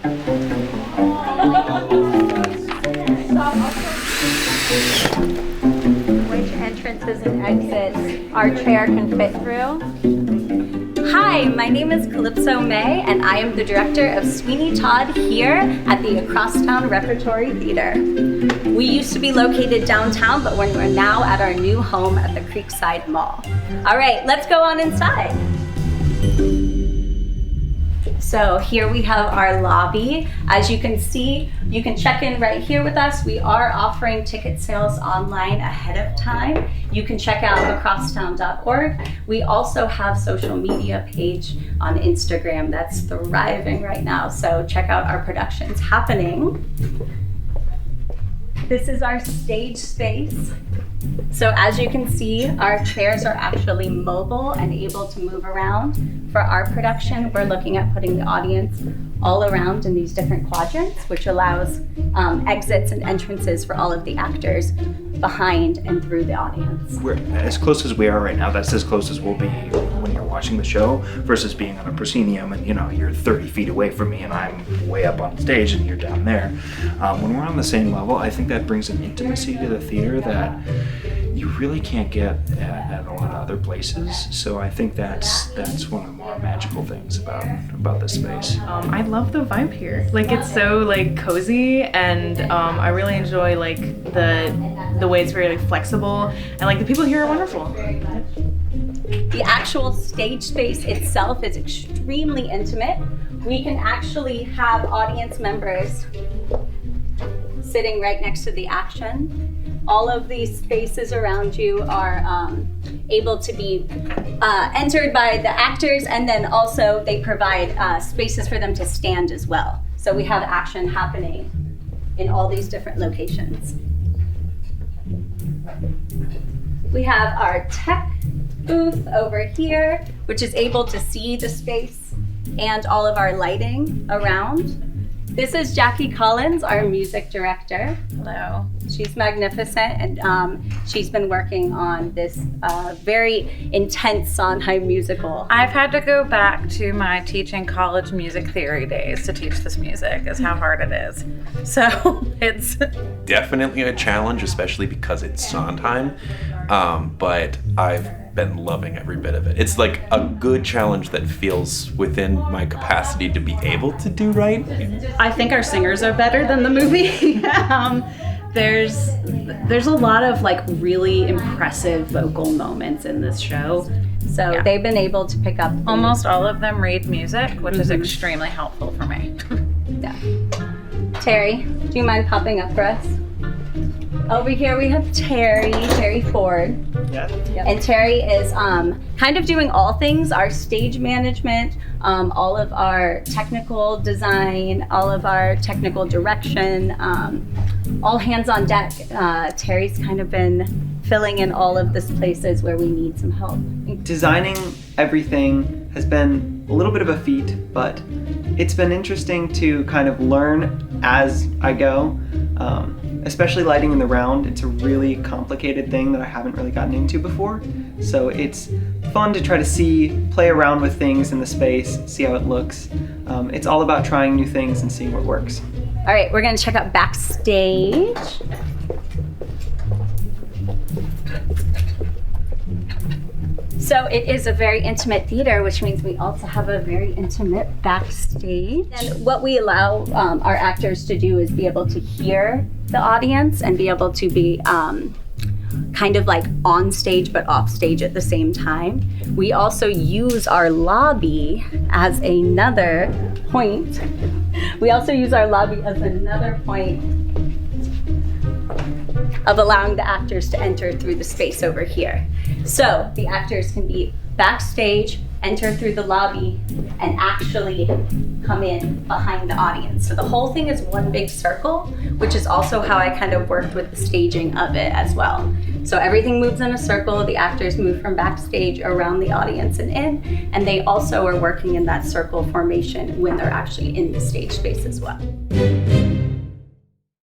Which entrances and exits our chair can fit through? Hi, my name is Calypso May, and I am the director of Sweeney Todd here at the Acrosstown Repertory Theatre. We used to be located downtown, but we're now at our new home at the Creekside Mall. All right, let's go on inside. So here we have our lobby. As you can see, you can check in right here with us. We are offering ticket sales online ahead of time. You can check out acrosstown.org. We also have social media page on Instagram that's thriving right now. So check out our productions happening. This is our stage space. So as you can see, our chairs are actually mobile and able to move around. For our production, we're looking at putting the audience all around in these different quadrants, which allows exits and entrances for all of the actors behind and through the audience. We're as close as we are right now. That's as close as we'll be when you're watching the show versus being on a proscenium and you're 30 feet away from me and I'm way up on stage and you're down there. When we're on the same level, I think that brings an intimacy to the theater that you really can't get at a lot of other places. So I think that's one of the more magical things about this space. I love the vibe here. Like, it's so like cozy, and I really enjoy like the way it's very like flexible, and like the people here are wonderful. The actual stage space itself is extremely intimate. We can actually have audience members sitting right next to the action. All of these spaces around you are able to be entered by the actors, and then also they provide spaces for them to stand as well. So we have action happening in all these different locations. We have our tech booth over here, which is able to see the space and all of our lighting around. This is Jackie Collins, our music director. Hello. She's magnificent, and she's been working on this very intense Sondheim musical. I've had to go back to my teaching college music theory days to teach this music, is how hard it is. So it's definitely a challenge, especially because it's Sondheim, but I've been loving every bit of it. It's like a good challenge that feels within my capacity to be able to do right. I think our singers are better than the movie. There's a lot of like really impressive vocal moments in this show. So they've been able to pick up almost all of them read music, which is extremely helpful for me. Yeah. Terry, do you mind popping up for us? Over here we have Terry Ford. Yeah. Yep. And Terry is kind of doing all things, our stage management, all of our technical design, all of our technical direction, all hands on deck. Terry's kind of been filling in all of these places where we need some help. Designing everything has been a little bit of a feat, but it's been interesting to kind of learn as I go. Especially lighting in the round, it's a really complicated thing that I haven't really gotten into before. So it's fun to try to play around with things in the space, see how it looks. It's all about trying new things and seeing what works. All right, we're gonna check out backstage. So it is a very intimate theater, which means we also have a very intimate backstage. And what we allow our actors to do is be able to hear the audience and be able to be kind of like on stage but off stage at the same time. We also use our lobby as another point. Of allowing the actors to enter through the space over here. So the actors can be backstage, enter through the lobby, and actually come in behind the audience. So the whole thing is one big circle, which is also how I kind of worked with the staging of it as well. So everything moves in a circle, the actors move from backstage around the audience and in, and they also are working in that circle formation when they're actually in the stage space as well.